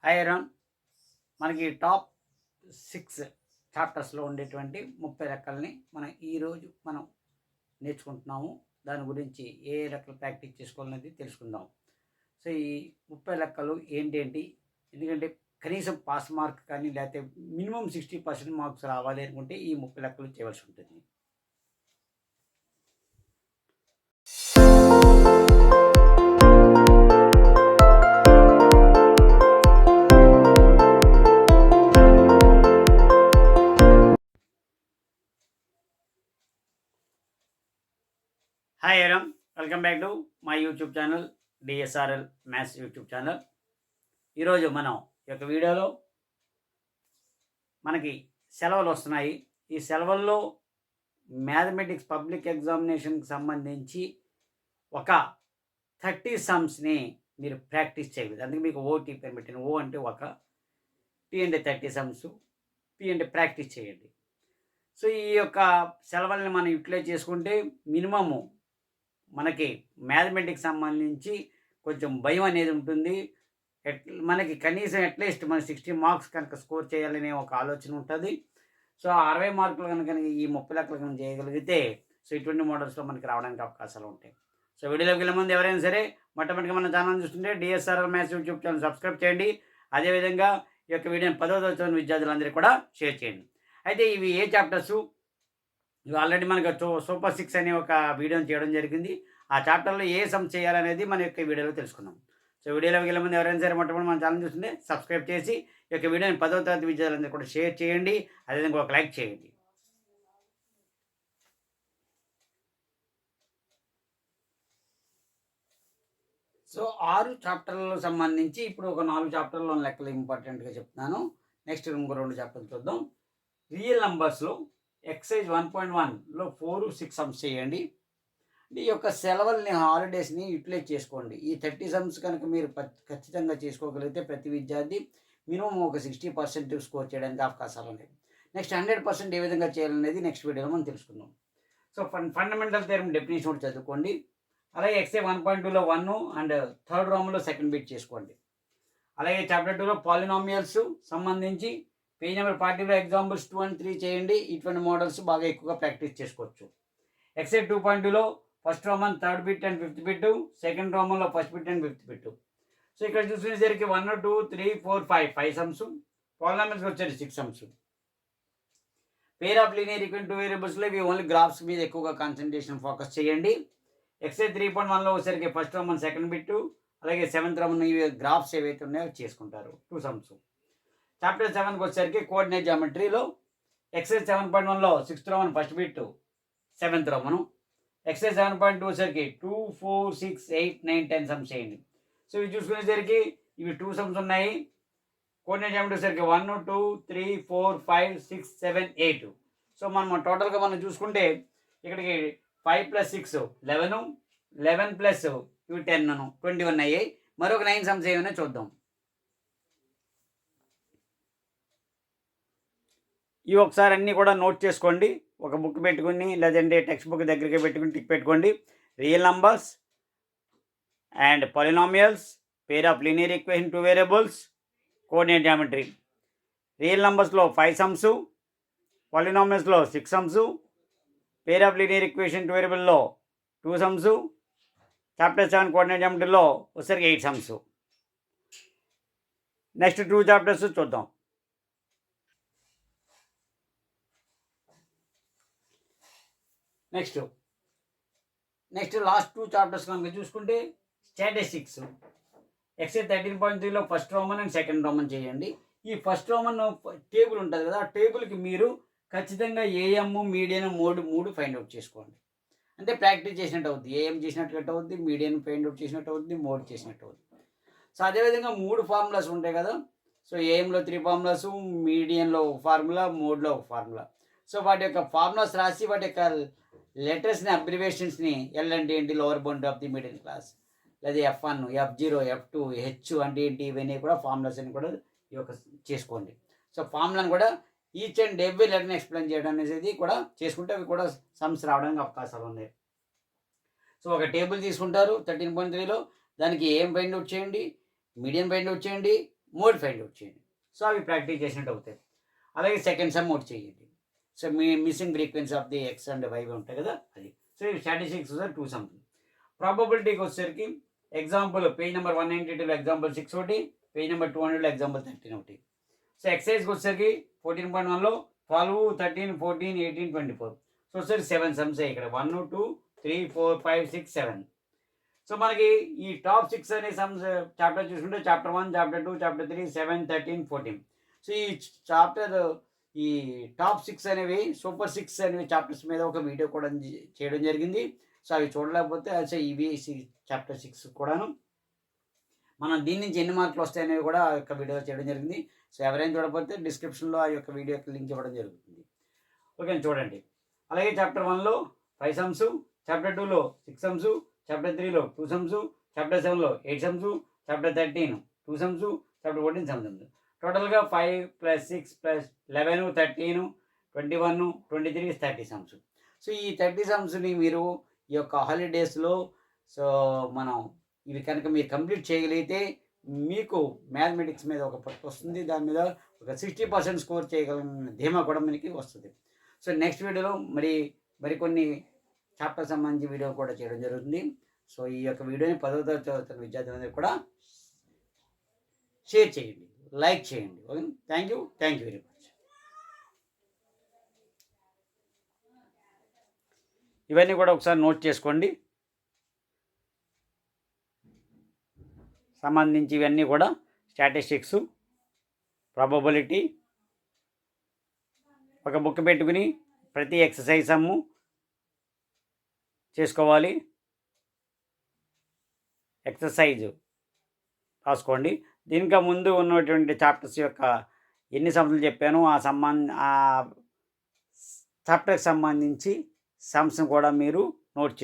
Iron మనకి top 6 చాప్టర్స్లో ఉండేటువంటి 30 లెక్కల్ని మనం నేర్చుకుంటున్నాము. దాని గురించి ఏ లెక్కలు ప్రాక్టీస్ చేసుకోవాలనేది తెలుసుకుందాం. సో ఈ 30 లెక్కలు ఏంటేంటి, ఎందుకంటే కనీసం పాస్ మార్క్ కానీ లేకపోతే మినిమం 60% మార్క్స్ రావాలి అనుకుంటే ఈ 30 లెక్కలు చేయవలసి ఉంటుంది. Hi everyone, welcome back to my YouTube channel DSRL maths YouTube channel. ఈరోజు మనం ఈ యొక్క వీడియోలో మనకి సెలవులు వస్తున్నాయి. ఈ సెలవుల్లో మ్యాథమెటిక్స్ పబ్లిక్ ఎగ్జామినేషన్కి సంబంధించి ఒక 30 సమ్స్ని మీరు ప్రాక్టీస్ చేయలేదు. అందుకే మీకు ఓటీ పేరు పెట్టాను. ఓ అంటే ఒక, టీ అంటే 30 సమ్స్, పి అంటే ప్రాక్టీస్ చేయండి. సో ఈ యొక్క సెలవుల్ని మనం యూటిలైజ్ చేసుకుంటే మినిమము మనకి మ్యాథమెటిక్స్ సంబంధించి కొంచెం భయం అనేది ఉంటుంది. మనకి కనీసం అట్లీస్ట్ మన 60 మార్క్స్ కనుక స్కోర్ చేయాలనే ఒక ఆలోచన ఉంటుంది. సో 60 మార్కులు కనుక ఈ 30 లెక్కలు కనుక చేయగలిగితే సో ఇటువంటి మోడల్స్లో మనకి రావడానికి అవకాశాలు ఉంటాయి. సో వీడియోలోకి వెళ్ళే ముందు ఎవరైనా సరే మొట్టమొదటిగా మన ఛానల్ చూస్తుంటే DSRL maths YouTube channel subscribe చేయండి. అదేవిధంగా ఈ యొక్క వీడియోని 10వ తరగతి విద్యార్థులందరికీ కూడా షేర్ చేయండి. అయితే ఇవి ఏ చాప్టర్సు, ఇవి ఆల్రెడీ మనకు సూపర్ 6 అనే ఒక వీడియోని చేయడం జరిగింది. ఆ చాప్టర్లో ఏ సమ్ చేయాలనేది మన యొక్క వీడియోలో తెలుసుకున్నాం. సో వీడియోలోకి వెళ్ళే ముందు ఎవరైనా సరే మొట్టమొదటి మన ఛానల్ చూస్తుంటే సబ్స్క్రైబ్ చేసి ఈ యొక్క వీడియోని 10వ తరగతి విద్యార్థులందరూ కూడా షేర్ చేయండి. అదేవిధంగా ఒక లైక్ చేయండి. సో 6 చాప్టర్లకు సంబంధించి ఇప్పుడు ఒక 4 చాప్టర్లో లెక్కలు ఇంపార్టెంట్గా చెప్తున్నాను. నెక్స్ట్ ఇంకో 2 చాప్టర్లు చూద్దాం. రియల్ నంబర్స్లో ఎక్సైజ్ 1.1లో 4, 6 సమ్స్ చేయండి. ఈ యొక్క సెలవుల్ని, హాలిడేస్ని యూటిలైజ్ చేసుకోండి. ఈ 30 సమ్స్ కనుక మీరు ఖచ్చితంగా చేసుకోగలిగితే ప్రతి విద్యార్థి మినిమం ఒక 60% స్కోర్ చేయడానికి అవకాశాలు ఉన్నాయి. నెక్స్ట్ 100% ఏ విధంగా చేయాలనేది నెక్స్ట్ వీడియోలో మనం తెలుసుకుందాం. సో ఫండమెంటల్ థియరమ్ డెఫినేషన్ కూడా చదువుకోండి. అలాగే ఎక్సైజ్ 1.2లో 1 అండ్ థర్డ్ రోమ్లో సెకండ్ బిట్ చేసుకోండి. అలాగే చాప్టర్ 2లో పాలినామియల్స్ సంబంధించి పేజ్ నెంబర్ 40లో ఎగ్జాంపుల్స్ 2 and 3 చేయండి. ఇటువంటి మోడల్స్ బాగా ఎక్కువగా ప్రాక్టీస్ చేసుకోవచ్చు. ఎక్సైజ్ 2.2లో first Roman third bit and fifth bit, second రోమన్లో first bit and fifth bit. So ఇక్కడ చూసుకునేసరికి 1, 2, 3, 4, 5 సమ్స్, పాలినామియల్స్కి వచ్చేది 6 సమ్స్. పేర్ ఆఫ్ లీనియర్ ఈక్వెంట్ 2 వేరియబుల్స్లో ఇవి ఓన్లీ గ్రాఫ్స్ మీద ఎక్కువగా కాన్సన్ట్రేషన్ ఫోకస్ చేయండి. ఎక్సైజ్ 3.1లో వచ్చేసరికి ఫస్ట్ రోమన్ సెకండ్ బిట్, అలాగే 7th రోమన్ ఇవి గ్రాఫ్స్ ఏవైతే ఉన్నాయో చేసుకుంటారు 2 సమ్స్. చాప్టర్ 7కి వచ్చేసరికి కోఆర్డినేట్ జామెట్రీలో ఎక్సైజ్ 7.1లో 6th Roman first bit, 7th Roman. Exercise 7.2 వచ్చేసరికి 2, 4, 6, 8, 9, 10 సమ్స్ చేయండి. సో ఇవి చూసుకునేసరికి ఇవి 2 సమ్స్ ఉన్నాయి. కోఆర్డినేట్ జామెట్రీ వచ్చేసరికి 1, 2, 3, 4, 5, 6, 7, 8. సో మనం టోటల్గా మనం చూసుకుంటే ఇక్కడికి 5 + 6 11, 11 ప్లస్ ఇవి 10, 21 అయ్యాయి. మరొక 9 సమ్స్ ఏమైనా చూద్దాం. ఇవి ఒకసారి అన్నీ కూడా నోట్ చేసుకోండి. ఒక బుక్ పెట్టుకుని లేదంటే టెక్స్ట్ బుక్ దగ్గరికి పెట్టుకుని టిక్ పెట్టుకోండి. Real numbers and polynomials, pair of linear equation 2 variables, coordinate geometry. Real నంబర్స్లో 5 సమ్స్, పాలినామియల్స్లో 6 sums, pair of linear equation 2 వేరియబుల్లో 2 సమ్స్, చాప్టర్ 7 కోఆర్డినేట్ జామెట్రీలో వచ్చేసరికి 8 సమ్స్. నెక్స్ట్ 2 చాప్టర్స్ చూద్దాం. నెక్స్ట్ లాస్ట్ 2 చాప్టర్స్ కనుక చూసుకుంటే స్టాటిస్టిక్స్ ఎక్సైజ్ 13.3లో first Roman and second Roman చేయండి. ఈ ఫస్ట్ రోమన్ టేబుల్ ఉంటుంది కదా, ఆ టేబుల్కి మీరు ఖచ్చితంగా ఏఎం, మీడియన్, మూడు ఫైండ్ అవుట్ చేసుకోండి. అంటే ప్రాక్టీస్ చేసినట్టు అవుద్ది. ఏఎం చేసినట్టు అవుద్ది, మీడియన్ ఫైండ్ అవుట్ చేసినట్టు అవుద్ది, మోడ్ చేసినట్టు అవుద్ది. సో అదేవిధంగా 3 ఫార్ములాస్ ఉంటాయి కదా. సో ఏఎంలో 3 ఫార్ములాస్, మీడియన్లో ఒక ఫార్ములా, మోడ్లో ఒక ఫార్ములా. సో వాటి యొక్క ఫార్ములాస్ రాసి వాటి యొక్క లెటర్స్ని, అబ్రివేషన్స్ని, ఎల్ అంటే ఏంటి, lower bound of the middle class, లేదా F1, F0, F2, H అంటే ఏంటి, ఇవన్నీ కూడా ఫార్ములాస్ అని కూడా ఈ యొక్క చేసుకోండి. సో ఫార్ములాని కూడా ఈచ్ అండ్ ఎవ్రీ లెటర్ని ఎక్స్ప్లెయిన్ చేయడం అనేది కూడా చేసుకుంటే అవి కూడా సమ్స్ రావడానికి అవకాశాలు ఉన్నాయి. సో ఒక టేబుల్ తీసుకుంటారు 13.3లో, దానికి ఏం ఫైండ్ అవుట్ చేయండి, మీడియం ఫైండ్ అవుట్ చేయండి, మోడ్ ఫైండ్ అవుట్ చేయండి. సో అవి ప్రాక్టీస్ చేసినట్టు అవుతాయి. అలాగే సెకండ్ సమ్ ఒకటి చేయండి. సో మీ missing frequency of the x and y ఉంటాయి కదా అది. సో ఇవి స్టాటిస్టిక్స్ 2 సమ్స్. ప్రాబబిలిటీకి వచ్చేసరికి ఎగ్జాంపుల్ పేజ్ నెంబర్ 192లో ఎగ్జాంపుల్ 6 ఒకటి, పేజ్ నెంబర్ 200లో ఎగ్జాంపుల్ 13 ఒకటి. సో ఎక్సైజ్కి వచ్చేసరికి 14.1లో 12, 13, 14, 18, 24. సో వచ్చేసరికి 7 సమ్స్ ఇక్కడ 1, 2, 3, 4, 5, 6, 7. సో మనకి ఈ టాప్ 6 అనే సమ్స్ చాప్టర్ చూసుకుంటే చాప్టర్ 1, చాప్టర్ 2, చాప్టర్ 3, 7, 13, 14. సో ఈ చాప్టర్ ఈ టాప్ 6 అనేవి సూపర్ 6 అనేవి చాప్టర్స్ మీద ఒక వీడియో కూడా చేయడం జరిగింది. సో అవి చూడలేకపోతే అసలు ఇవి చాప్టర్ 6 కూడాను మనం దీని నుంచి ఎన్ని మార్కులు వస్తాయనేవి కూడా ఆ యొక్క వీడియో చేయడం జరిగింది. సో ఎవరైనా చూడకపోతే డిస్క్రిప్షన్లో ఆ యొక్క వీడియో యొక్క లింక్ ఇవ్వడం జరుగుతుంది. ఓకే చూడండి. అలాగే చాప్టర్ 1లో 5 సమ్స్, చాప్టర్ 2లో 6 సమ్స్, చాప్టర్ 3లో 2 సమ్స్, చాప్టర్ 7లో 8 sums, chapter 13 2 sums, chapter 14 sums. టోటల్గా 5 + 6 + 11, 13, 21, 23, 30 సమ్స్. సో ఈ 30 సమ్స్ని మీరు ఈ యొక్క హాలిడేస్లో సో మనం ఇవి కనుక మీరు కంప్లీట్ చేయగలిగితే మీకు మ్యాథమెటిక్స్ మీద ఒక పట్టు వస్తుంది. దాని మీద ఒక 60% స్కోర్ చేయగలిగిన ధీమా కూడా మనకి వస్తుంది. సో నెక్స్ట్ వీడియోలో మరికొన్ని చాప్టర్ సంబంధించి వీడియో కూడా చేయడం జరుగుతుంది. సో ఈ యొక్క వీడియోని 10వ తరగతి చదువుతున్న విద్యార్థులందరూ కూడా షేర్ చేయండి, లైక్ చేయండి. Okay, thank you very much. ఇవన్నీ కూడా ఒకసారి నోట్ చేసుకోండి. సంబంధించి ఇవన్నీ కూడా స్టాటిస్టిక్స్, ప్రాబబిలిటీ ఒక బుక్ పెట్టుకుని ప్రతి ఎక్సర్సైజ్ సమ్ము చేసుకోవాలి. ఎక్సర్సైజ్ రాసుకోండి. దీనికా ముందు ఉన్నటువంటి చాప్టర్స్ యొక్క ఎన్ని సమ్స్లు చెప్పానో ఆ చాప్టర్కి సంబంధించి సమ్స్ని కూడా మీరు నోట్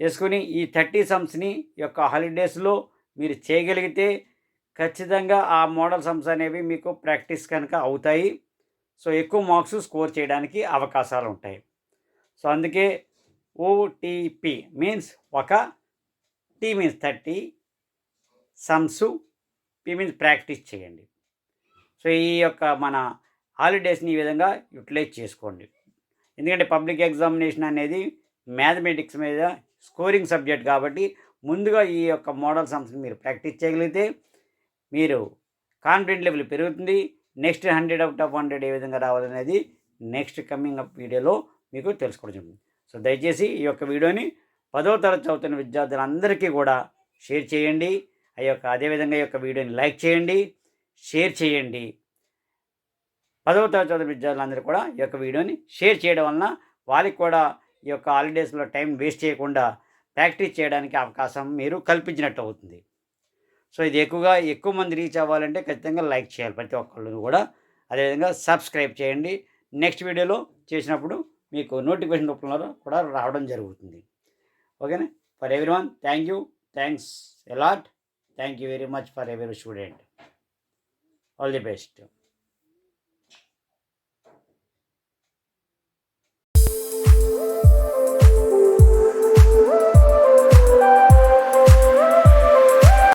చేసుకుని ఈ 30 సమ్స్ని యొక్క హాలిడేస్లో మీరు చేయగలిగితే ఖచ్చితంగా ఆ మోడల్ సమ్స్ అనేవి మీకు ప్రాక్టీస్ కనుక అవుతాయి. సో ఎక్కువ మార్క్స్ స్కోర్ చేయడానికి అవకాశాలు ఉంటాయి. సో అందుకే ఓటీపీ మీన్స్ ఒక tea means 30 sums, P means practice చేయండి. సో ఈ యొక్క మన హాలిడేస్ని ఈ విధంగా యూటిలైజ్ చేసుకోండి. ఎందుకంటే పబ్లిక్ ఎగ్జామినేషన్ అనేది మ్యాథమెటిక్స్ మీద స్కోరింగ్ సబ్జెక్ట్ కాబట్టి ముందుగా ఈ యొక్క మోడల్ సమ్స్ని మీరు ప్రాక్టీస్ చేయగలిగితే మీరు కాన్ఫిడెంట్ లెవెల్ పెరుగుతుంది. నెక్స్ట్ 100 out of 100 ఏ విధంగా రావాలనేది నెక్స్ట్ కమింగ్ అప్ వీడియోలో మీకు తెలుసుకోవడం జరుగుతుంది. సో దయచేసి ఈ యొక్క వీడియోని 10వ తరగతి చదువుతున్న విద్యార్థులందరికీ కూడా షేర్ చేయండి. అదేవిధంగా ఈ యొక్క వీడియోని లైక్ చేయండి, షేర్ చేయండి. 10వ తరగతి చదువుతున్న విద్యార్థులందరూ కూడా ఈ యొక్క వీడియోని షేర్ చేయడం వలన వాళ్ళకి కూడా ఈ యొక్క హాలిడేస్లో టైం వేస్ట్ చేయకుండా ప్రాక్టీస్ చేయడానికి అవకాశం మీరు కల్పించినట్టు అవుతుంది. సో ఇది ఎక్కువ మంది రీచ్ అవ్వాలంటే ఖచ్చితంగా లైక్ చేయాలి ప్రతి ఒక్కళ్ళు కూడా. అదేవిధంగా సబ్స్క్రైబ్ చేయండి. నెక్స్ట్ వీడియోలో చేసినప్పుడు మీకు నోటిఫికేషన్ రూపంలో కూడా రావడం జరుగుతుంది. ఓకేనా? For everyone, thanks a lot. Thank you very much for every student. All the best.